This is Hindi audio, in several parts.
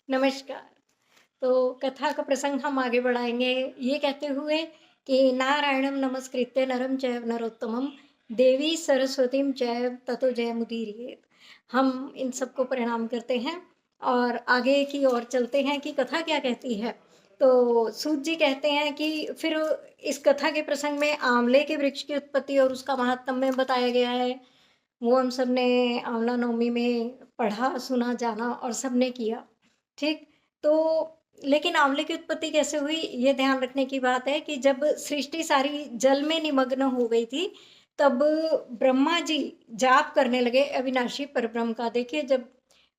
नमस्कार। तो कथा का प्रसंग हम आगे बढ़ाएँगे ये कहते हुए कि नारायणं नमस्कृत्य नरं चैव नरोत्तमं देवी सरस्वतीं चैव ततो जयमुदीरयेत्। हम इन सबको प्रणाम करते हैं और आगे की ओर चलते हैं कि कथा क्या कहती है। तो सूत जी कहते हैं कि फिर इस कथा के प्रसंग में आंवले के वृक्ष की उत्पत्ति और उसका महात्म्य बताया गया है। वो हम सबने आंवला नवमी में पढ़ा, सुना, जाना और सबने किया। ठीक? तो लेकिन आंवले की उत्पत्ति कैसे हुई, ये ध्यान रखने की बात है कि जब सृष्टि सारी जल में निमग्न हो गई थी, तब ब्रह्मा जी जाप करने लगे अविनाशी परब्रह्म का। देखिए, जब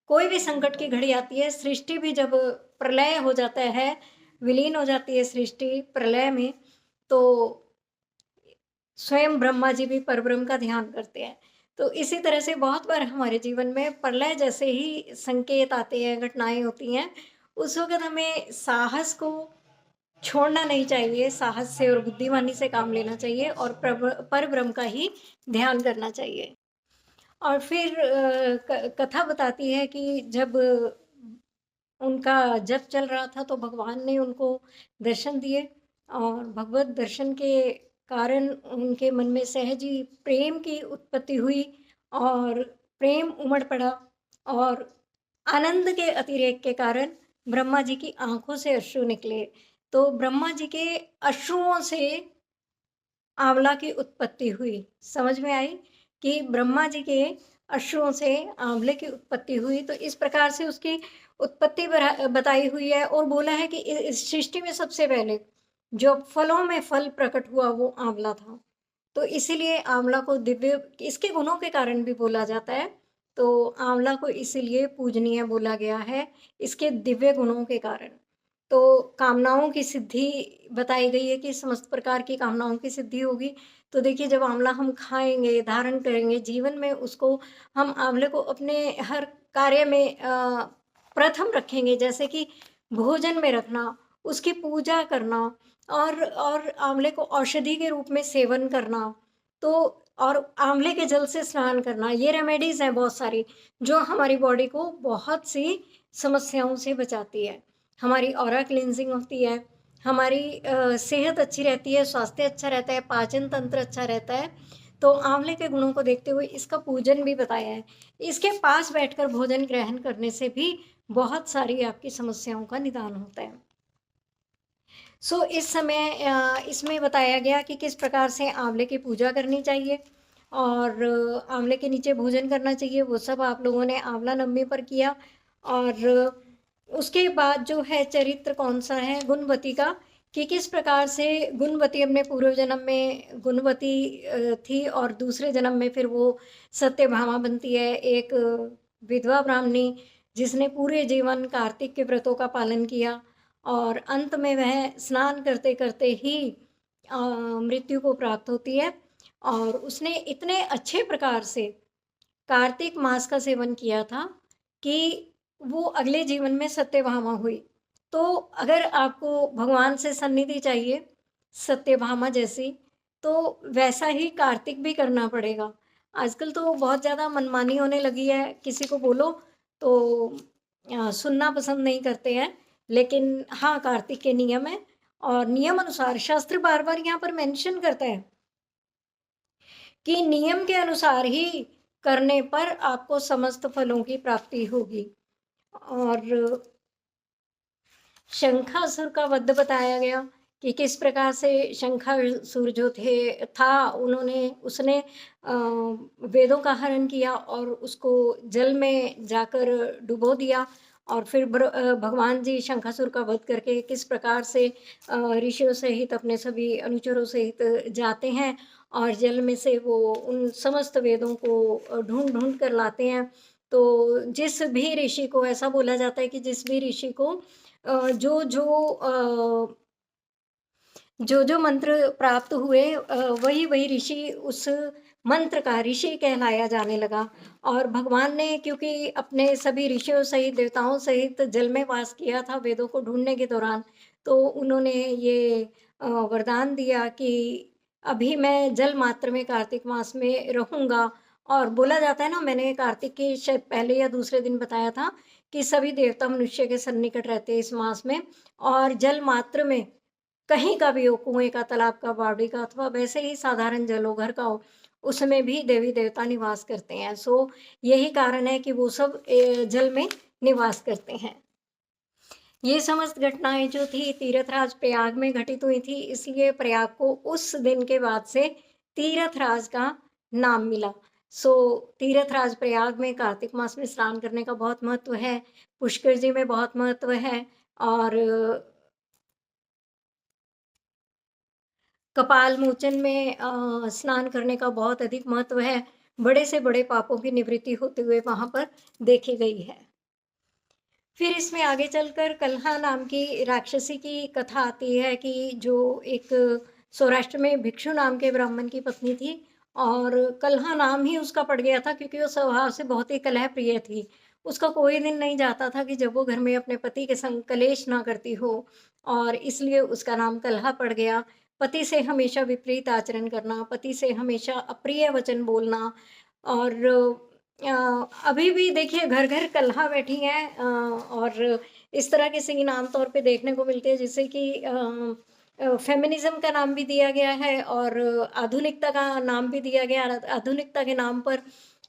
कोई भी संकट की घड़ी आती है, सृष्टि भी जब प्रलय हो जाता है, विलीन हो जाती है सृष्टि प्रलय में, तो स्वयं ब्रह्मा जी भी परब्रह्म का ध्यान करते हैं। तो इसी तरह से बहुत बार हमारे जीवन में प्रलय जैसे ही संकेत आते हैं, घटनाएँ होती हैं, उस वक़्त हमें साहस को छोड़ना नहीं चाहिए, साहस से और बुद्धिमानी से काम लेना चाहिए और परब्रह्म का ही ध्यान करना चाहिए। और फिर कथा बताती है कि जब उनका जप चल रहा था तो भगवान ने उनको दर्शन दिए और भगवत दर्शन के कारण उनके मन में सहज ही प्रेम की उत्पत्ति हुई और प्रेम उमड़ पड़ा और आनंद के अतिरेक के कारण ब्रह्मा जी की आंखों से अश्रु निकले। तो ब्रह्मा जी के अश्रुओं से आंवला की उत्पत्ति हुई। समझ में आई कि ब्रह्मा जी के अश्रुओं से आंवले की उत्पत्ति हुई। तो इस प्रकार से उसकी उत्पत्ति बताई हुई है और बोला है कि इस सृष्टि में सबसे पहले जो फलों में फल प्रकट हुआ वो आंवला था। तो इसीलिए आंवला को दिव्य इसके गुणों के कारण भी बोला जाता है। तो आंवला को इसीलिए पूजनीय बोला गया है, इसके दिव्य गुणों के कारण। तो कामनाओं की सिद्धि बताई गई है कि समस्त प्रकार की कामनाओं की सिद्धि होगी। तो देखिए, जब आंवला हम खाएँगे, धारण करेंगे, जीवन में उसको हम आंवले को अपने हर कार्य में प्रथम रखेंगे, जैसे कि भोजन में रखना, उसकी पूजा करना और आंवले को औषधि के रूप में सेवन करना। तो और आंवले के जल से स्नान करना, ये रेमेडीज़ हैं बहुत सारी, जो हमारी बॉडी को बहुत सी समस्याओं से बचाती है। हमारी ऑरा क्लींजिंग होती है, हमारी सेहत अच्छी रहती है, स्वास्थ्य अच्छा रहता है, पाचन तंत्र अच्छा रहता है। तो आंवले के गुणों को देखते हुए इसका पूजन भी बताया है। इसके पास बैठकर भोजन ग्रहण करने से भी बहुत सारी आपकी समस्याओं का निदान होता है। इस समय इसमें बताया गया कि किस प्रकार से आंवले की पूजा करनी चाहिए और आंवले के नीचे भोजन करना चाहिए, वो सब आप लोगों ने आंवला नवमी पर किया। और उसके बाद जो है चरित्र कौन सा है गुणवती का, कि किस प्रकार से गुणवती अपने पूर्व जन्म में गुणवती थी और दूसरे जन्म में फिर वो सत्यभामा बनती है, एक विधवा ब्राह्मणी जिसने पूरे जीवन कार्तिक के व्रतों का पालन किया और अंत में वह स्नान करते करते ही मृत्यु को प्राप्त होती है। और उसने इतने अच्छे प्रकार से कार्तिक मास का सेवन किया था कि वो अगले जीवन में सत्यभामा हुई। तो अगर आपको भगवान से सन्निधि चाहिए सत्यभामा जैसी, तो वैसा ही कार्तिक भी करना पड़ेगा। आजकल तो बहुत ज़्यादा मनमानी होने लगी है, किसी को बोलो तो सुनना पसंद नहीं करते हैं। लेकिन हाँ, कार्तिक के नियम हैं और नियम अनुसार शास्त्र बार-बार यहाँ पर मेंशन करता है कि नियम के अनुसार ही करने पर आपको समस्त फलों की प्राप्ति होगी। और शंखासुर का वध बताया गया कि किस प्रकार से शंखासुर जो उसने वेदों का हरण किया और उसको जल में जाकर डुबो दिया और फिर भगवान जी शंखासुर का वध करके किस प्रकार से ऋषियों सहित अपने सभी अनुचरों सहित जाते हैं और जल में से वो उन समस्त वेदों को ढूंढ ढूंढ कर लाते हैं। तो जिस भी ऋषि को ऐसा बोला जाता है कि जिस भी ऋषि को जो जो मंत्र प्राप्त हुए वही वही ऋषि उस मंत्र का ऋषि कहलाया जाने लगा। और भगवान ने क्योंकि अपने सभी ऋषियों सहित देवताओं सहित जल में वास किया था वेदों को ढूंढने के दौरान, तो उन्होंने ये वरदान दिया कि अभी मैं जल मात्र में कार्तिक मास में रहूंगा। और बोला जाता है ना, मैंने कार्तिक के शायद पहले या दूसरे दिन बताया था कि सभी देवता मनुष्य के सन्निकट रहते हैं इस मास में, और जल मात्र में कहीं का भी हो, कुएं का, तालाब का, बावड़ी का, अथवा वैसे ही साधारण जल हो, घर का हो, उसमें भी देवी देवता निवास करते हैं। सो यही कारण है कि वो सब जल में निवास करते हैं। ये समस्त घटनाएं जो थी तीर्थराज प्रयाग में घटित हुई थी, इसलिए प्रयाग को उस दिन के बाद से तीर्थराज का नाम मिला। सो तीर्थराज प्रयाग में कार्तिक मास में स्नान करने का बहुत महत्व है, पुष्कर जी में बहुत महत्व है, और कपाल मोचन में स्नान करने का बहुत अधिक महत्व है। बड़े से बड़े पापों की निवृत्ति होते हुए वहां पर देखी गई है। फिर इसमें आगे चलकर कल्हा नाम की राक्षसी की कथा आती है कि जो एक सौराष्ट्र में भिक्षु नाम के ब्राह्मण की पत्नी थी, और कल्हा नाम ही उसका पड़ गया था क्योंकि वो स्वभाव से बहुत ही कलह प्रिय थी। उसका कोई दिन नहीं जाता था कि जब वो घर में अपने पति के संग कलेश ना करती हो, और इसलिए उसका नाम कल्हा पड़ गया। पति से हमेशा विपरीत आचरण करना, पति से हमेशा अप्रिय वचन बोलना, और अभी भी देखिए घर घर कलहा बैठी हैं, और इस तरह के सीन आमतौर पे देखने को मिलते हैं, जिससे कि फेमिनिज्म का नाम भी दिया गया है और आधुनिकता का नाम भी दिया गया। आधुनिकता के नाम पर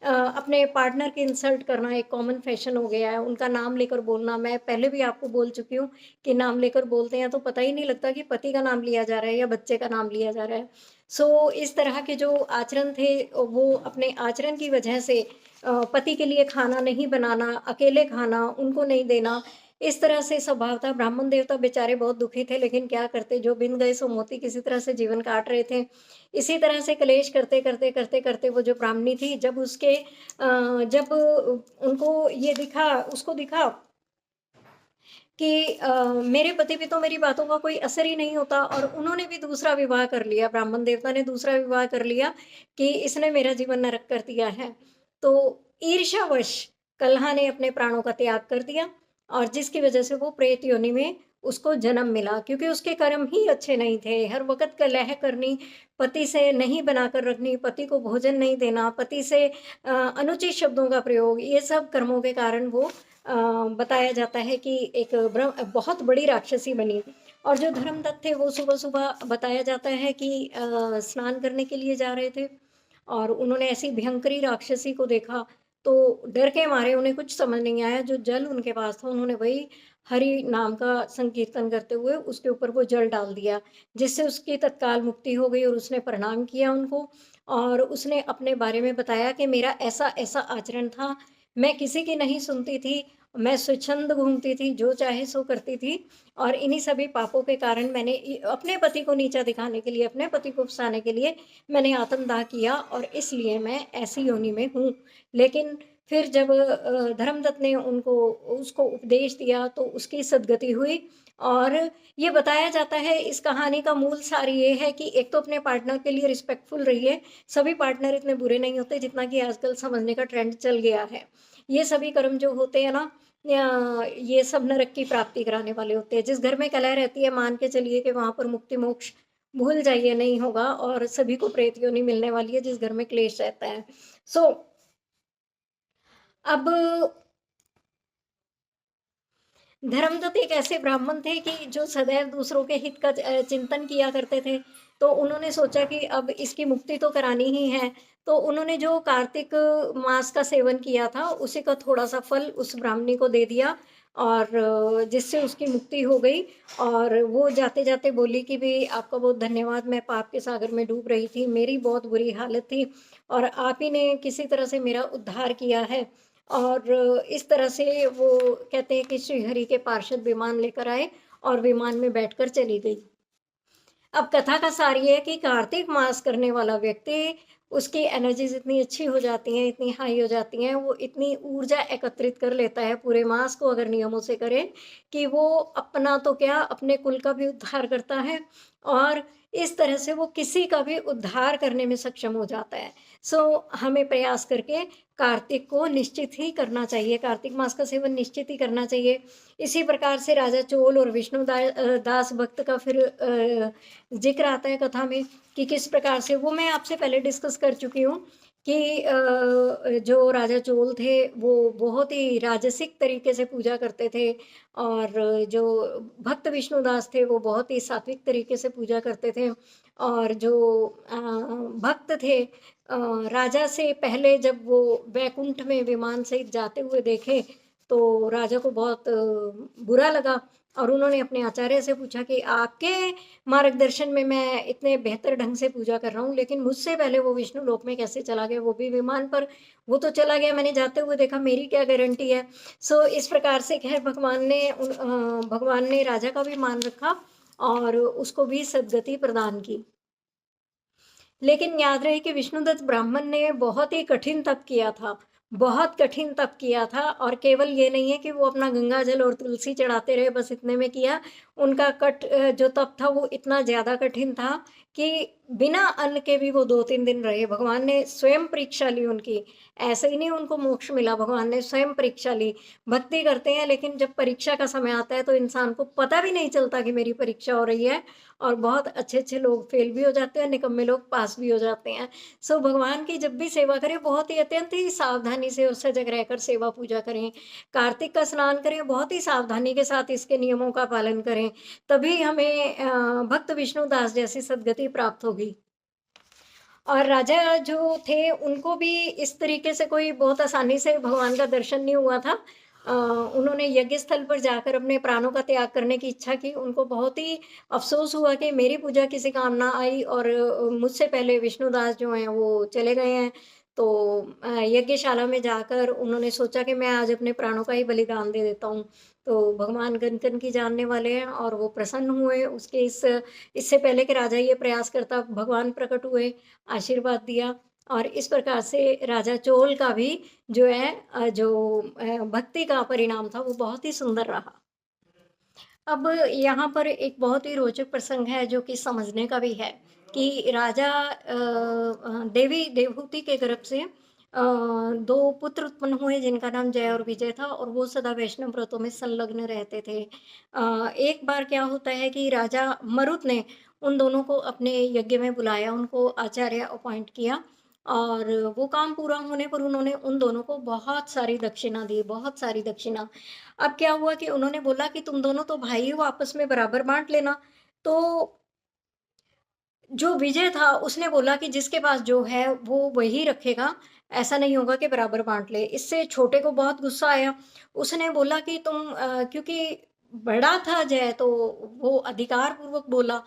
अपने पार्टनर की इंसल्ट करना एक कॉमन फैशन हो गया है, उनका नाम लेकर बोलना। मैं पहले भी आपको बोल चुकी हूँ कि नाम लेकर बोलते हैं तो पता ही नहीं लगता कि पति का नाम लिया जा रहा है या बच्चे का नाम लिया जा रहा है। सो इस तरह के जो आचरण थे, वो अपने आचरण की वजह से पति के लिए खाना नहीं बनाना, अकेले खाना, उनको नहीं देना, इस तरह से स्वभाव था। ब्राह्मण देवता बेचारे बहुत दुखी थे, लेकिन क्या करते, जो बिन गए सो मोती, किसी तरह से जीवन काट रहे थे। इसी तरह से कलेश करते करते करते करते वो जो ब्राह्मणी थी, जब उसके जब उनको ये दिखा, उसको दिखा कि मेरे पति पे तो मेरी बातों का कोई असर ही नहीं होता, और उन्होंने भी दूसरा विवाह कर लिया, ब्राह्मण देवता ने दूसरा विवाह कर लिया कि इसने मेरा जीवन नरक कर दिया है। तो ईर्ष्यावश कल्हा ने अपने प्राणों का त्याग कर दिया, और जिसकी वजह से वो प्रेत योनि में उसको जन्म मिला, क्योंकि उसके कर्म ही अच्छे नहीं थे। हर वक्त कलह करनी, पति से नहीं बनाकर रखनी, पति को भोजन नहीं देना, पति से अनुचित शब्दों का प्रयोग, ये सब कर्मों के कारण वो बताया जाता है कि एक बहुत बड़ी राक्षसी बनी। और जो धर्मदत्त थे वो सुबह सुबह बताया जाता है कि स्नान करने के लिए जा रहे थे, और उन्होंने ऐसी भयंकरी राक्षसी को देखा, तो डर के मारे उन्हें कुछ समझ नहीं आया। जो जल उनके पास था, उन्होंने वही हरि नाम का संकीर्तन करते हुए उसके ऊपर वो जल डाल दिया, जिससे उसकी तत्काल मुक्ति हो गई। और उसने प्रणाम किया उनको, और उसने अपने बारे में बताया कि मेरा ऐसा ऐसा आचरण था, मैं किसी की नहीं सुनती थी, मैं स्वच्छंद घूमती थी, जो चाहे सो करती थी, और इन्हीं सभी पापों के कारण मैंने अपने पति को नीचा दिखाने के लिए, अपने पति को उकसाने के लिए मैंने आत्मदाह किया, और इसलिए मैं ऐसी योनि में हूँ। लेकिन फिर जब धर्मदत्त ने उसको उपदेश दिया तो उसकी सद्गति हुई। और ये बताया जाता है, इस कहानी का मूल सार ये है कि एक तो अपने पार्टनर के लिए रिस्पेक्टफुल रहिए। सभी पार्टनर इतने बुरे नहीं होते जितना कि आजकल समझने का ट्रेंड चल गया है। ये सभी कर्म जो होते हैं ना, ये सब नरक की प्राप्ति कराने वाले होते हैं। जिस घर में कलह रहती है, मान के चलिए कि वहां पर मुक्ति मोक्ष भूल जाइए नहीं होगा, और सभी को प्रेत योनि मिलने वाली है जिस घर में क्लेश रहता है। सो अब धर्मदत्त एक ऐसे ब्राह्मण थे कि जो सदैव दूसरों के हित का चिंतन किया करते थे। तो उन्होंने सोचा कि अब इसकी मुक्ति तो करानी ही है। तो उन्होंने जो कार्तिक मास का सेवन किया था, उसी का थोड़ा सा फल उस ब्राह्मणी को दे दिया, और जिससे उसकी मुक्ति हो गई। और वो जाते जाते बोली कि भी आपका बहुत धन्यवाद, मैं पाप के सागर में डूब रही थी, मेरी बहुत बुरी हालत थी, और आप ही ने किसी तरह से मेरा उद्धार किया है। और इस तरह से वो कहते हैं कि श्रीहरि के पार्षद विमान लेकर आए, और विमान में बैठकर चली गई। अब कथा का सार ये है कि कार्तिक मास करने वाला व्यक्ति, उसकी एनर्जीज इतनी अच्छी हो जाती हैं, इतनी हाई हो जाती हैं, वो इतनी ऊर्जा एकत्रित कर लेता है पूरे मास को अगर नियमों से करे, कि वो अपना तो क्या, अपने कुल का भी उद्धार करता है, और इस तरह से वो किसी का भी उद्धार करने में सक्षम हो जाता है। सो हमें प्रयास करके कार्तिक को निश्चित ही करना चाहिए, कार्तिक मास का सेवन निश्चित ही करना चाहिए। इसी प्रकार से राजा चोल और विष्णु दास भक्त का फिर जिक्र आता है कथा में कि किस प्रकार से, वो मैं आपसे पहले डिस्कस कर चुकी हूँ कि जो राजा चोल थे वो बहुत ही राजसिक तरीके से पूजा करते थे, और जो भक्त विष्णुदास थे वो बहुत ही सात्विक तरीके से पूजा करते थे। और जो भक्त थे, राजा से पहले जब वो वैकुंठ में विमान से जाते हुए देखे तो राजा को बहुत बुरा लगा, और उन्होंने अपने आचार्य से पूछा कि आपके मार्गदर्शन में मैं इतने बेहतर ढंग से पूजा कर रहा हूँ, लेकिन मुझसे पहले वो विष्णु लोक में कैसे चला गया, वो भी विमान पर। वो तो चला गया, मैंने जाते हुए देखा, मेरी क्या गारंटी है। सो इस प्रकार से खैर भगवान ने राजा का भी मान रखा और उसको भी सद्गति प्रदान की। लेकिन याद रहे कि विष्णुदत्त ब्राह्मण ने बहुत ही कठिन तप किया था, बहुत कठिन तप किया था, और केवल ये नहीं है कि वो अपना गंगा जल और तुलसी चढ़ाते रहे, बस इतने में किया। उनका जो तप था वो इतना ज़्यादा कठिन था कि बिना अन्न के भी वो 2-3 दिन रहे। भगवान ने स्वयं परीक्षा ली उनकी, ऐसे ही नहीं उनको मोक्ष मिला, भगवान ने स्वयं परीक्षा ली। भक्ति करते हैं लेकिन जब परीक्षा का समय आता है तो इंसान को पता भी नहीं चलता कि मेरी परीक्षा हो रही है, और बहुत अच्छे-अच्छे लोग फेल भी हो जाते हैं, निकम्मे लोग पास भी हो जाते हैं। सो भगवान की जब भी सेवा करें, बहुत ही अत्यंत ही सावधानी से और सजग रहकर सेवा पूजा करें। कार्तिक का स्नान करें, बहुत ही सावधानी के साथ इसके नियमों का पालन करें, तभी हमें भक्त विष्णुदास जैसी सद्गति प्राप्त होगी। और राजा जो थे उनको भी इस तरीके से कोई बहुत आसानी से भगवान का दर्शन नहीं हुआ था। उन्होंने यज्ञ स्थल पर जाकर अपने प्राणों का त्याग करने की इच्छा की। उनको बहुत ही अफ़सोस हुआ कि मेरी पूजा किसी काम ना आई, और मुझसे पहले विष्णुदास जो हैं वो चले गए हैं। तो यज्ञशाला में जाकर उन्होंने सोचा कि मैं आज अपने प्राणों का ही बलिदान दे देता हूँ। तो भगवान कन-कन की जानने वाले हैं, और वो प्रसन्न हुए। उसके इससे पहले कि राजा ये प्रयास करता, भगवान प्रकट हुए, आशीर्वाद दिया, और इस प्रकार से राजा चोल का भी जो है भक्ति का परिणाम था वो बहुत ही सुंदर रहा। अब यहाँ पर एक बहुत ही रोचक प्रसंग है जो कि समझने का भी है कि राजा देवी देवहूति के गर्भ से 2 पुत्र उत्पन्न हुए जिनका नाम जय और विजय था, और वो सदा वैष्णव व्रतों में संलग्न रहते थे। एक बार क्या होता है कि राजा मरुत ने उन दोनों को अपने यज्ञ में बुलाया, उनको आचार्य अपॉइंट किया, और वो काम पूरा होने पर उन्होंने उन दोनों को बहुत सारी दक्षिणा दी, बहुत सारी दक्षिणा। अब क्या हुआ कि उन्होंने बोला कि तुम दोनों तो भाई हो, आपस में बराबर बाँट लेना। तो जो विजय था उसने बोला कि जिसके पास जो है वो वही रखेगा, ऐसा नहीं होगा कि बराबर बाँट ले। इससे छोटे को बहुत गुस्सा आया। उसने बोला कि क्योंकि बड़ा था जय तो वो अधिकार पूर्वक बोला,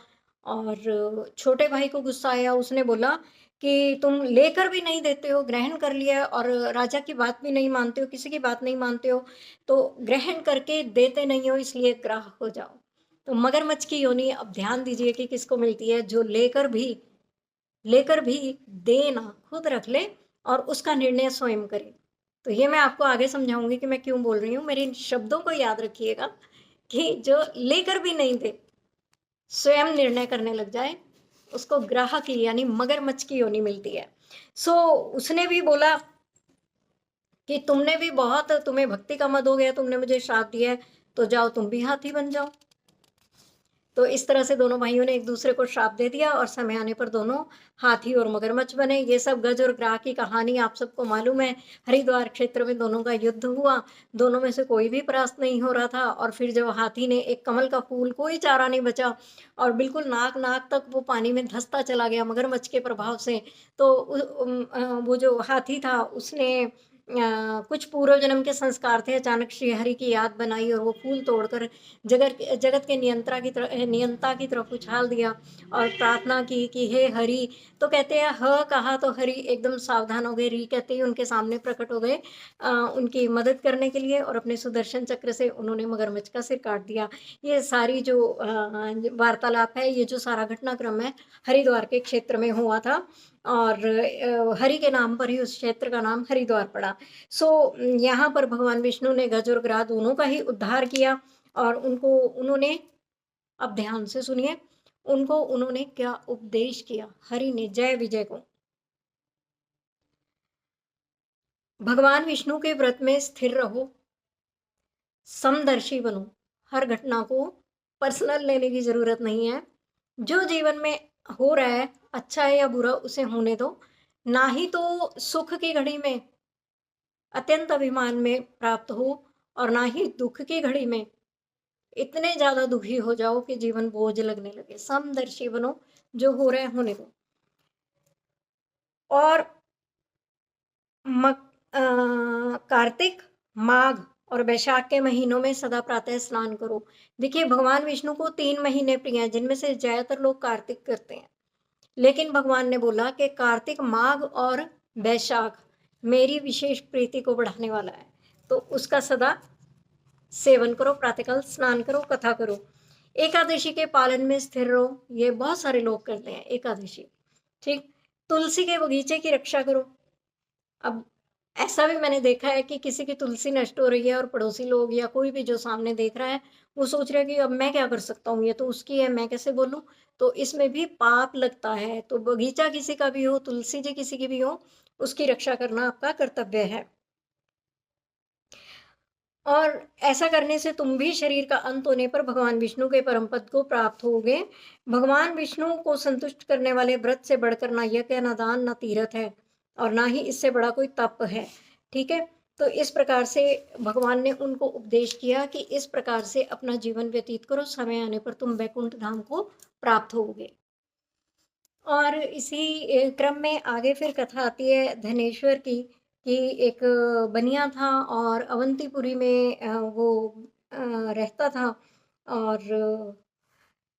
और छोटे भाई को गुस्सा आया। उसने बोला कि तुम लेकर भी नहीं देते हो, ग्रहण कर लिया, और राजा की बात भी नहीं मानते हो, किसी की बात नहीं मानते हो, तो ग्रहण करके देते नहीं हो, इसलिए ग्राह हो जाओ। तो मगरमच्छ की योनि अब ध्यान दीजिए कि किसको मिलती है, जो लेकर भी दे ना, खुद रख ले और उसका निर्णय स्वयं करे। तो ये मैं आपको आगे समझाऊंगी कि मैं क्यों बोल रही हूँ। मेरे इन शब्दों को याद रखिएगा कि जो लेकर भी नहीं दे, स्वयं निर्णय करने लग जाए, उसको ग्राह की यानी मगरमच्छ की योनि मिलती है। सो उसने भी बोला कि तुम्हें भक्ति का मद हो गया, तुमने मुझे श्राप दिया है, तो जाओ तुम भी हाथी बन जाओ। तो इस तरह से दोनों भाइयों ने एक दूसरे को श्राप दे दिया, और समय आने पर दोनों हाथी और मगरमच्छ बने। ये सब गज और ग्राह की कहानी आप सबको मालूम है। हरिद्वार क्षेत्र में दोनों का युद्ध हुआ, दोनों में से कोई भी परास्त नहीं हो रहा था, और फिर जब हाथी ने एक कमल का फूल, कोई चारा नहीं बचा, और बिल्कुल नाक नाक तक वो पानी में धंसता चला गया मगरमच्छ के प्रभाव से। तो वो जो हाथी था उसने कुछ पूर्व जन्म के संस्कार थे, अचानक श्री हरि की याद बनाई, और वो फूल तोड़कर जगत के नियंता की तरफ उछाल दिया, और प्रार्थना की कि हे हरि। तो कहते हैं ह कहा तो हरि एकदम सावधान हो गए, री कहते ही उनके सामने प्रकट हो गए उनकी मदद करने के लिए, और अपने सुदर्शन चक्र से उन्होंने मगरमच्छ का सिर काट दिया। ये सारी जो वार्तालाप है, ये जो सारा घटनाक्रम है, हरिद्वार के क्षेत्र में हुआ था, और हरि के नाम पर ही उस क्षेत्र का नाम हरिद्वार पड़ा। सो यहाँ पर भगवान विष्णु ने गज और ग्राह दोनों का ही उद्धार किया, और उन्होंने, अब ध्यान से सुनिए, उन्होंने क्या उपदेश किया हरि ने जय विजय को। भगवान विष्णु के व्रत में स्थिर रहो, समदर्शी बनो, हर घटना को पर्सनल लेने की जरूरत नहीं है। जो जीवन में हो रहा है, अच्छा है या बुरा, उसे होने दो। ना ही तो सुख की घड़ी में अत्यंत अभिमान में प्राप्त हो, और ना ही दुख की घड़ी में इतने ज्यादा दुखी हो जाओ कि जीवन बोझ लगने लगे। समदर्शी बनो, जो हो रहा है होने दो। और कार्तिक, माघ और वैशाख के महीनों में सदा प्रातः स्नान करो। देखिए, भगवान विष्णु को 3 महीने प्रिय हैं, जिनमें से ज्यादातर लोग कार्तिक करते हैं, लेकिन भगवान ने बोला कि कार्तिक, माघ और वैशाख मेरी विशेष प्रीति को बढ़ाने वाला है, तो उसका सदा सेवन करो, प्रातःकाल स्नान करो, कथा करो। एकादशी के पालन में स्थिर रहो, ये बहुत सारे लोग करते हैं एकादशी। ठीक। तुलसी के बगीचे की रक्षा करो। अब ऐसा भी मैंने देखा है कि किसी की तुलसी नष्ट हो रही है और पड़ोसी लोग या कोई भी जो सामने देख रहा है, वो सोच रहा है कि अब मैं क्या कर सकता हूँ, ये तो उसकी है, मैं कैसे बोलूं। तो इसमें भी पाप लगता है। तो बगीचा किसी का भी हो, तुलसी जी किसी की भी हो, उसकी रक्षा करना आपका कर्तव्य है। और ऐसा करने से तुम भी शरीर का अंत होने पर भगवान विष्णु के परम पद को प्राप्त होगे। भगवान विष्णु को संतुष्ट करने वाले व्रत से बढ़कर ना यज्ञ, ना दान, ना तीर्थ है, और ना ही इससे बड़ा कोई तप है। ठीक है। तो इस प्रकार से भगवान ने उनको उपदेश किया कि इस प्रकार से अपना जीवन व्यतीत करो, समय आने पर तुम वैकुंठ धाम को प्राप्त होगे। और इसी क्रम में आगे फिर कथा आती है धनेश्वर की, कि एक बनिया था और अवंतीपुरी में वो रहता था। और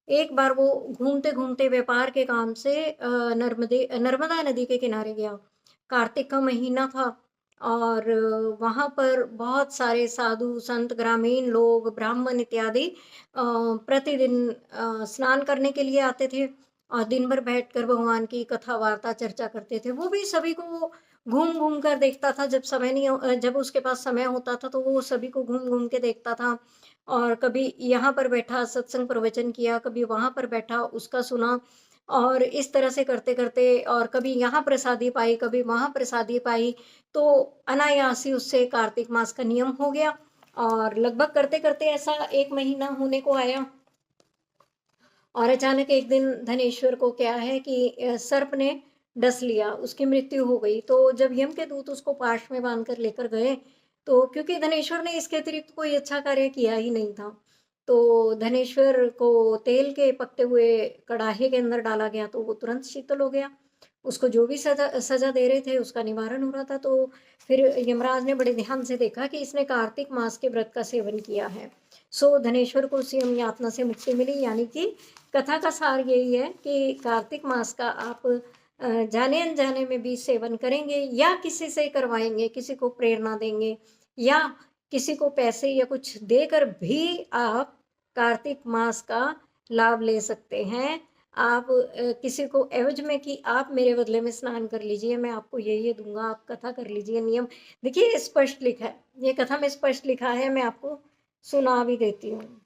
एक बार वो घूमते घूमते व्यापार के काम से नर्मदा नदी के किनारे गया। कार्तिक का महीना था, और वहाँ पर बहुत सारे साधु संत, ग्रामीण लोग, ब्राह्मण इत्यादि प्रतिदिन स्नान करने के लिए आते थे, और दिन भर बैठकर भगवान की कथा वार्ता चर्चा करते थे। वो भी सभी को घूम घूम कर देखता था। जब समय नहीं जब उसके पास समय होता था तो वो सभी को घूम घूम के देखता था। और कभी यहाँ पर बैठा सत्संग प्रवचन किया, कभी वहां पर बैठा उसका सुना, और इस तरह से करते करते, और कभी यहाँ प्रसादी पाई, कभी वहां प्रसादी पाई, तो अनायास ही उससे कार्तिक मास का नियम हो गया। और लगभग करते करते ऐसा 1 महीना होने को आया, और अचानक एक दिन धनेश्वर को क्या है कि सर्प ने डस लिया, उसकी मृत्यु हो गई। तो जब यम के दूत उसको पाश में बांध कर लेकर गए, तो क्योंकि धनेश्वर ने इसके अतिरिक्त कोई अच्छा कार्य किया ही नहीं था, तो धनेश्वर को तेल के पकते हुए कड़ाहे के अंदर डाला गया, तो वो तुरंत शीतल हो गया। उसको जो भी सजा सजा दे रहे थे उसका निवारण हो रहा था। तो फिर यमराज ने बड़े ध्यान से देखा कि इसने कार्तिक मास के व्रत का सेवन किया है, सो धनेश्वर को उसी यम यातना से मुक्ति मिली। यानी कि कथा का सार यही है कि कार्तिक मास का आप जाने अनजाने में भी सेवन करेंगे, या किसी से करवाएंगे, किसी को प्रेरणा देंगे, या किसी को पैसे या कुछ देकर भी आप कार्तिक मास का लाभ ले सकते हैं। आप किसी को एवज में कि आप मेरे बदले में स्नान कर लीजिए, मैं आपको ये दूंगा, आप कथा कर लीजिए। नियम देखिए स्पष्ट लिखा है, ये कथा में स्पष्ट लिखा है, मैं आपको सुना भी देती हूँ।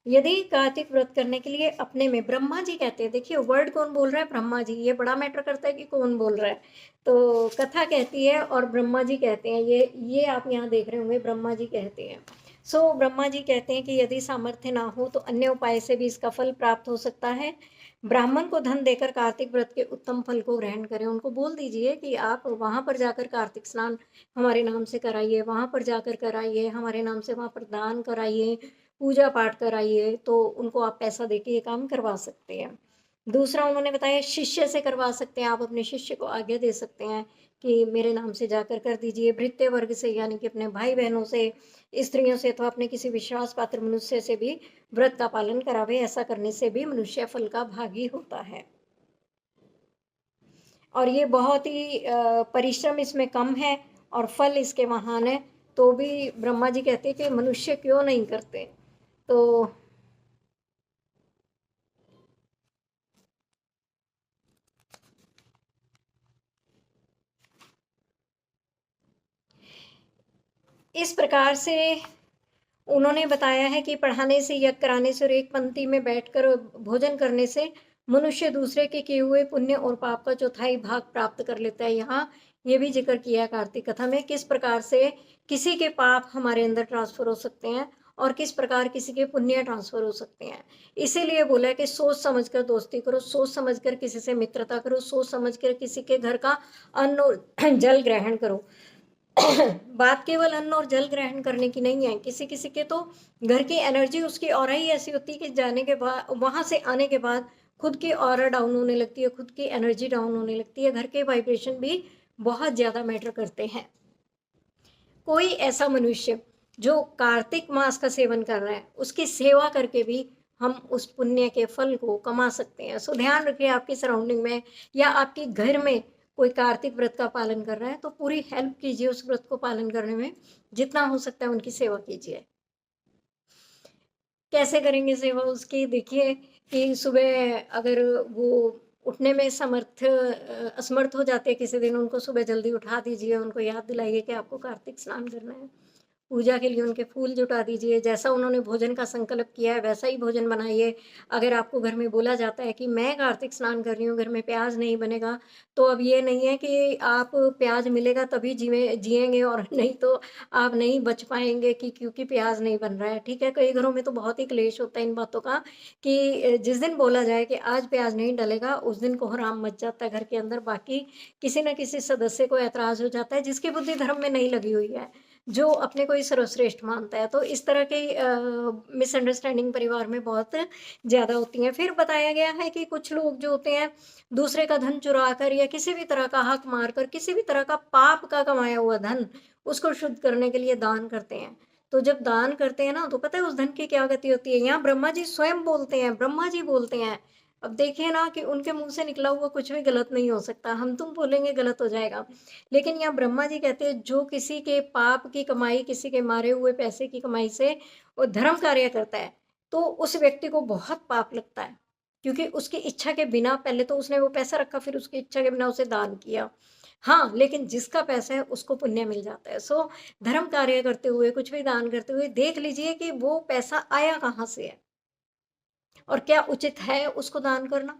यदि कार्तिक व्रत करने के लिए अपने में, ब्रह्मा जी कहते हैं, देखिए वर्ड कौन बोल रहा है, ब्रह्मा जी, ये बड़ा मैटर करता है कि कौन बोल रहा है। तो कथा कहती है और ब्रह्मा जी कहते हैं, ये आप यहाँ देख रहे होंगे, ब्रह्मा जी कहते हैं। सो ब्रह्मा जी कहते हैं कि यदि सामर्थ्य ना हो तो अन्य उपाय से भी इसका फल प्राप्त हो सकता है। ब्राह्मण को धन देकर कार्तिक व्रत के उत्तम फल को ग्रहण करें। उनको बोल दीजिए कि आप वहां पर जाकर कार्तिक स्नान हमारे नाम से कराइए, वहां पर जाकर कराइए, हमारे नाम से वहां पर दान कराइए, पूजा पाठ कराइए, तो उनको आप पैसा देके ये काम करवा सकते हैं। दूसरा उन्होंने बताया शिष्य से करवा सकते हैं, आप अपने शिष्य को आज्ञा दे सकते हैं कि मेरे नाम से जाकर कर दीजिए। भृत्य वर्ग से, यानी कि अपने भाई बहनों से, स्त्रियों से, अथवा अपने किसी विश्वास पात्र मनुष्य से भी व्रत का पालन करावे। ऐसा करने से भी मनुष्य फल का भागी होता है। और ये बहुत ही परिश्रम इसमें कम है और फल इसके महान है। तो भी ब्रह्मा जी कहते हैं कि मनुष्य क्यों नहीं करते। तो इस प्रकार से उन्होंने बताया है कि पढ़ाने से, यज्ञ कराने से और एक पंक्ति में बैठकर भोजन करने से मनुष्य दूसरे के किए हुए पुण्य और पाप का चौथाई भाग प्राप्त कर लेता है। यहाँ ये भी जिक्र किया कार्तिक कथा में, किस प्रकार से किसी के पाप हमारे अंदर ट्रांसफर हो सकते हैं और किस प्रकार किसी के पुण्य ट्रांसफर हो सकते हैं। इसीलिए बोला है कि सोच समझ कर दोस्ती करो, सोच समझ कर किसी से मित्रता करो, सोच समझ कर किसी के घर का अन्न और जल ग्रहण करो। बात केवल अन्न और जल ग्रहण करने की नहीं है, किसी किसी के तो घर की एनर्जी, उसकी ऑरा ही ऐसी होती है कि जाने के बाद, वहां से आने के बाद खुद की ऑरा डाउन होने लगती है, खुद की एनर्जी डाउन होने लगती है। घर के वाइब्रेशन भी बहुत ज्यादा मैटर करते हैं। कोई ऐसा मनुष्य जो कार्तिक मास का सेवन कर रहा है, उसकी सेवा करके भी हम उस पुण्य के फल को कमा सकते हैं। सो ध्यान रखिए, आपकी सराउंडिंग में या आपके घर में कोई कार्तिक व्रत का पालन कर रहा है तो पूरी हेल्प कीजिए उस व्रत को पालन करने में, जितना हो सकता है उनकी सेवा कीजिए। कैसे करेंगे सेवा उसकी? देखिए कि सुबह अगर वो उठने में असमर्थ हो जाते हैं किसी दिन, उनको सुबह जल्दी उठा दीजिए, उनको याद दिलाइए कि आपको कार्तिक स्नान करना है। पूजा के लिए उनके फूल जुटा दीजिए, जैसा उन्होंने भोजन का संकल्प किया है वैसा ही भोजन बनाइए। अगर आपको घर में बोला जाता है कि मैं कार्तिक स्नान कर रही हूँ, घर में प्याज नहीं बनेगा, तो अब ये नहीं है कि आप प्याज मिलेगा तभी जिएंगे और नहीं तो आप नहीं बच पाएंगे कि क्योंकि प्याज नहीं बन रहा है। ठीक है, कई घरों में तो बहुत ही क्लेश होता है इन बातों का कि जिस दिन बोला जाए कि आज प्याज नहीं डलेगा, उस दिन कोहराम मच जाता है घर के अंदर। बाकी किसी न किसी सदस्य को ऐतराज हो जाता है जिसकी बुद्धि धर्म में नहीं लगी हुई है, जो अपने को ही सर्वश्रेष्ठ मानता है। तो इस तरह की मिसअंडरस्टैंडिंग परिवार में बहुत ज़्यादा होती हैं। फिर बताया गया है कि कुछ लोग जो होते हैं, दूसरे का धन चुरा कर या किसी भी तरह का हक मार कर, किसी भी तरह का पाप का कमाया हुआ धन उसको शुद्ध करने के लिए दान करते हैं। तो जब दान करते हैं ना, तो पता है उस धन की क्या गति होती है? यहाँ ब्रह्मा जी स्वयं बोलते हैं, ब्रह्मा जी बोलते हैं। अब देखिए ना कि उनके मुंह से निकला हुआ कुछ भी गलत नहीं हो सकता, हम तुम बोलेंगे गलत हो जाएगा। लेकिन यहाँ ब्रह्मा जी कहते हैं, जो किसी के पाप की कमाई, किसी के मारे हुए पैसे की कमाई से वो धर्म कार्य करता है, तो उस व्यक्ति को बहुत पाप लगता है, क्योंकि उसकी इच्छा के बिना, पहले तो उसने वो पैसा रखा, फिर उसकी इच्छा के बिना उसे दान किया। हाँ, लेकिन जिसका पैसा है उसको पुण्य मिल जाता है। सो धर्म कार्य करते हुए, कुछ भी दान करते हुए देख लीजिए कि वो पैसा आया कहाँ से है और क्या उचित है उसको दान करना।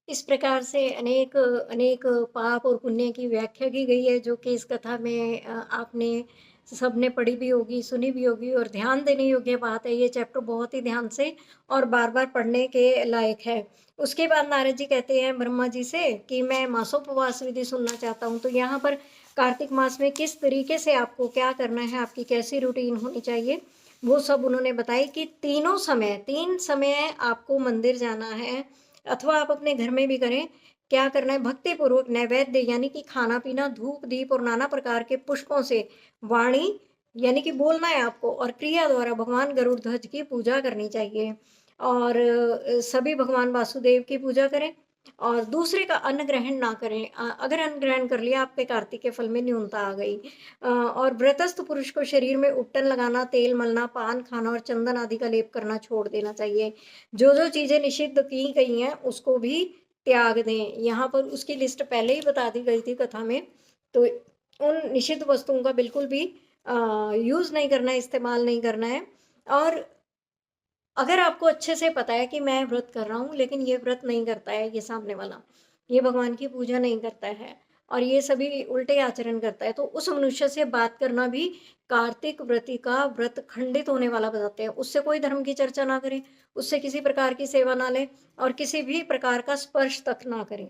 इस प्रकार से अनेक अनेक पाप और पुण्य की व्याख्या की गई है, जो कि इस कथा में आपने सबने पढ़ी भी होगी, सुनी भी होगी, और ध्यान देने योग्य बात है। ये चैप्टर बहुत ही ध्यान से और बार बार पढ़ने के लायक है। उसके बाद नारद जी कहते हैं ब्रह्मा जी से कि मैं मासोपवास विधि सुनना चाहता हूँ। तो यहाँ पर कार्तिक मास में किस तरीके से आपको क्या करना है, आपकी कैसी रूटीन होनी चाहिए, वो सब उन्होंने बताई कि 3 समय आपको मंदिर जाना है, अथवा आप अपने घर में भी करें। क्या करना है? भक्ति पूर्वक नैवेद्य यानी कि खाना पीना, धूप दीप और नाना प्रकार के पुष्पों से वाणी यानी कि बोलना है आपको, और क्रिया द्वारा भगवान गरुड़ ध्वज की पूजा करनी चाहिए। और सभी भगवान वासुदेव की पूजा करें और दूसरे का अन्न ग्रहण ना करें। अगर अन्न ग्रहण कर लिया, आप पे कार्तिक के फल में न्यूनता आ गई। और व्रतस्थ पुरुष को शरीर में उपटन लगाना, तेल मलना, पान खाना और चंदन आदि का लेप करना छोड़ देना चाहिए। जो जो चीजें निषिद्ध की गई हैं उसको भी त्याग दें। यहाँ पर उसकी लिस्ट पहले ही बता दी गई थी कथा में। तो उन निषिद्ध वस्तुओं का बिल्कुल भी यूज नहीं करना है, इस्तेमाल नहीं करना है। और अगर आपको अच्छे से पता है कि मैं व्रत कर रहा हूँ, लेकिन ये व्रत नहीं करता है ये सामने वाला, ये भगवान की पूजा नहीं करता है और ये सभी उल्टे आचरण करता है, तो उस मनुष्य से बात करना भी कार्तिक व्रती का व्रत खंडित होने वाला बताते हैं। उससे कोई धर्म की चर्चा ना करें, उससे किसी प्रकार की सेवा ना लें और किसी भी प्रकार का स्पर्श तक ना करें।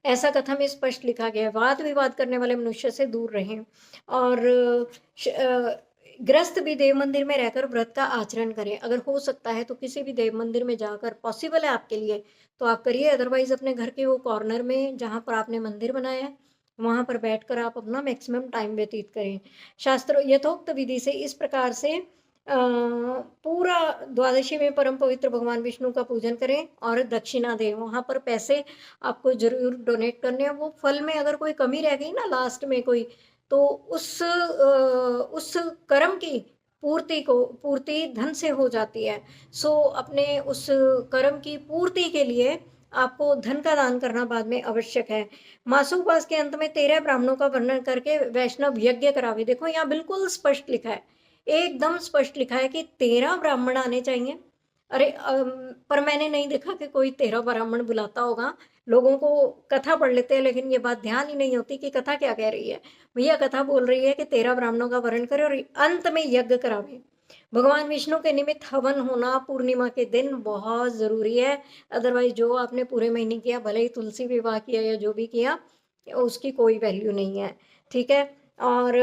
ऐसा कथा में स्पष्ट लिखा गया है। वाद विवाद करने वाले मनुष्य से दूर रहें। और ग्रस्त भी देव मंदिर में रहकर व्रत का आचरण करें। अगर हो सकता है तो किसी भी देव मंदिर में जाकर, पॉसिबल है आपके लिए तो आप करिए, अदरवाइज अपने घर के वो कॉर्नर में जहाँ पर आपने मंदिर बनाया है वहाँ पर बैठकर आप अपना मैक्सिमम टाइम व्यतीत करें। शास्त्र यथोक्त विधि से इस प्रकार से पूरा द्वादशी में परम पवित्र भगवान विष्णु का पूजन करें और दक्षिणा दें। वहाँ पर पैसे आपको जरूर डोनेट करने हैं। वो फल में अगर कोई कमी रह गई ना लास्ट में कोई, तो उस कर्म की पूर्ति धन से हो जाती है। सो अपने उस कर्म की पूर्ति के लिए आपको धन का दान करना बाद में आवश्यक है। मासोपवास के अंत में 13 ब्राह्मणों का वर्णन करके वैष्णव यज्ञ करावे। देखो यहाँ बिल्कुल स्पष्ट लिखा है, एकदम स्पष्ट लिखा है कि 13 ब्राह्मण आने चाहिए अरे पर मैंने नहीं देखा कि कोई 13 ब्राह्मण बुलाता होगा। लोगों को कथा पढ़ लेते हैं, लेकिन ये बात ध्यान ही नहीं होती कि कथा क्या कह रही है। भैया कथा बोल रही है कि 13 ब्राह्मणों का वरण करे और अंत में यज्ञ करावे। भगवान विष्णु के निमित्त हवन होना पूर्णिमा के दिन बहुत ज़रूरी है। अदरवाइज जो आपने पूरे महीने किया, भले ही तुलसी विवाह किया या जो भी किया, उसकी कोई वैल्यू नहीं है। ठीक है। और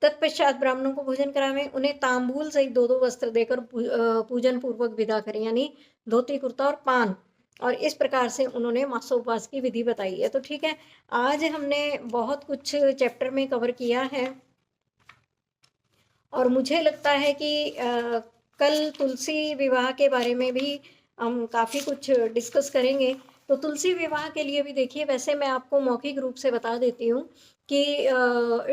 तत्पश्चात ब्राह्मणों को भोजन करावें, उन्हें तांबूल सहित दो दो वस्त्र देकर पूजन पूर्वक विदा करें, यानी धोती कुर्ता और पान। और इस प्रकार से उन्होंने मासोपवास की विधि बताई है। तो ठीक है, आज हमने बहुत कुछ चैप्टर में कवर किया है, और मुझे लगता है कि कल तुलसी विवाह के बारे में भी हम काफ़ी कुछ डिस्कस करेंगे। तो तुलसी विवाह के लिए भी देखिए, वैसे मैं आपको मौखिक रूप से बता देती हूँ कि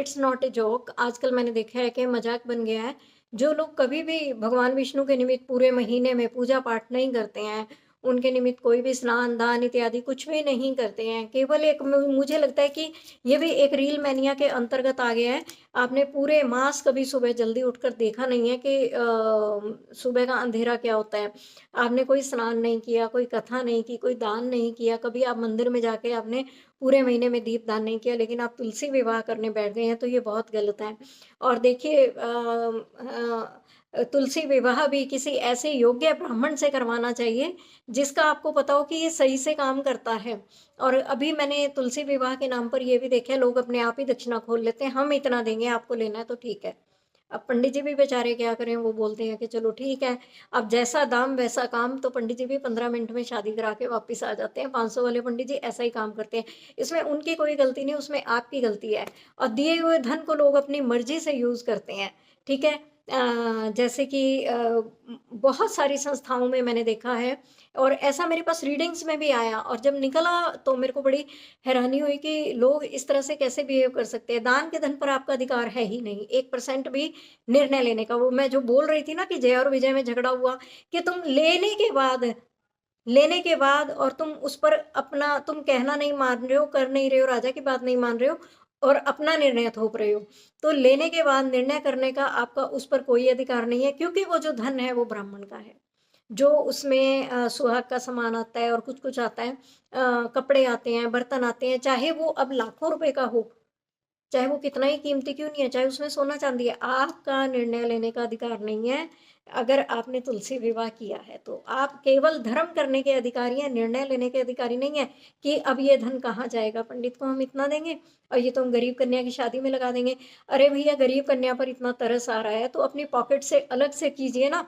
इट्स नॉट ए जोक। आजकल मैंने देखा है कि मजाक बन गया है। जो लोग कभी भी भगवान विष्णु के निमित्त पूरे महीने में पूजा पाठ नहीं करते हैं, उनके निमित्त कोई भी स्नान दान इत्यादि कुछ भी नहीं करते हैं, केवल एक मुझे लगता है कि ये भी एक रील मैनिया के अंतर्गत आ गया है। आपने पूरे मास कभी सुबह जल्दी उठकर देखा नहीं है कि सुबह का अंधेरा क्या होता है। आपने कोई स्नान नहीं किया, कोई कथा नहीं की, कोई दान नहीं किया, कभी आप मंदिर में जाके आपने पूरे महीने में दीप दान नहीं किया, लेकिन आप तुलसी विवाह करने बैठ गए हैं, तो ये बहुत गलत है। और देखिए तुलसी विवाह भी किसी ऐसे योग्य ब्राह्मण से करवाना चाहिए जिसका आपको पता हो कि ये सही से काम करता है। और अभी मैंने तुलसी विवाह के नाम पर ये भी देखा है, लोग अपने आप ही दक्षिणा खोल लेते हैं, हम इतना देंगे, आपको लेना है तो ठीक है। अब पंडित जी भी बेचारे क्या करें, वो बोलते हैं कि चलो ठीक है, अब जैसा दाम वैसा काम। तो पंडित जी भी 15 मिनट में शादी करा के वापस आ जाते हैं। 500 वाले पंडित जी ऐसा ही काम करते हैं। इसमें उनकी कोई गलती नहीं, उसमें आपकी गलती है। और दिए हुए धन को लोग अपनी मर्जी से यूज़ करते हैं। ठीक है। जैसे कि बहुत सारी संस्थाओं में मैंने देखा है, और ऐसा मेरे पास रीडिंग्स में भी आया, और जब निकला तो मेरे को बड़ी हैरानी हुई कि लोग इस तरह से कैसे बिहेव कर सकते हैं। दान के धन पर आपका अधिकार है ही नहीं 1% भी निर्णय लेने का। वो मैं जो बोल रही थी ना कि जय और विजय में झगड़ा हुआ, कि तुम लेने के बाद और तुम उस पर अपना तुम कहना नहीं मान रहे हो, कर नहीं रहे हो, राजा की बात नहीं मान रहे हो, और अपना निर्णय थोप रहे हो। तो लेने के बाद निर्णय करने का आपका उस पर कोई अधिकार नहीं है, क्योंकि वो जो धन है वो ब्राह्मण का है। जो उसमें सुहाग का सामान आता है और कुछ कुछ आता है, कपड़े आते हैं, बर्तन आते हैं, चाहे वो अब लाखों रुपए का हो, चाहे वो कितना ही कीमती क्यों नहीं है, चाहे उसमें सोना चांदी है, आपका निर्णय लेने का अधिकार नहीं है। अगर आपने तुलसी विवाह किया है तो आप केवल धर्म करने के अधिकारी हैं, निर्णय लेने के अधिकारी नहीं है कि अब ये धन कहाँ जाएगा, पंडित को हम इतना देंगे और ये तो हम गरीब कन्या की शादी में लगा देंगे। अरे भैया, गरीब कन्या पर इतना तरस आ रहा है तो अपनी पॉकेट से अलग से कीजिए ना।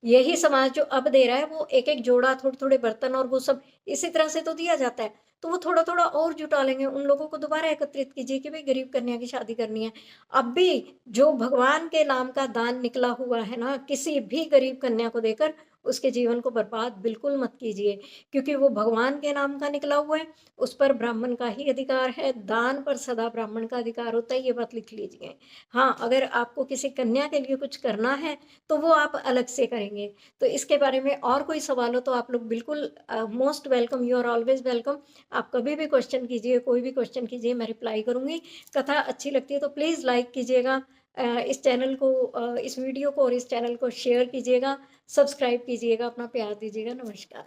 यही समाज जो अब दे रहा है, वो एक एक जोड़ा, थोड़े थोड़े बर्तन और वो सब इसी तरह से तो दिया जाता है। तो वो थोड़ा थोड़ा और जुटा लेंगे, उन लोगों को दोबारा एकत्रित कीजिए कि भाई गरीब कन्या की शादी करनी है। अब भी जो भगवान के नाम का दान निकला हुआ है ना, किसी भी गरीब कन्या को देकर उसके जीवन को बर्बाद बिल्कुल मत कीजिए, क्योंकि वो भगवान के नाम का निकला हुआ है। उस पर ब्राह्मण का ही अधिकार है, दान पर सदा ब्राह्मण का अधिकार होता है, ये बात लिख लीजिए। हाँ, अगर आपको किसी कन्या के लिए कुछ करना है तो वो आप अलग से करेंगे। तो इसके बारे में और कोई सवाल हो तो आप लोग बिल्कुल most welcome, you are always welcome. आप कभी भी क्वेश्चन कीजिए, कोई भी क्वेश्चन कीजिए, मैं रिप्लाई करूँगी। कथा अच्छी लगती है तो प्लीज़ लाइक कीजिएगा, इस चैनल को, इस वीडियो को और इस चैनल को शेयर कीजिएगा, सब्सक्राइब कीजिएगा, अपना प्यार दीजिएगा। नमस्कार।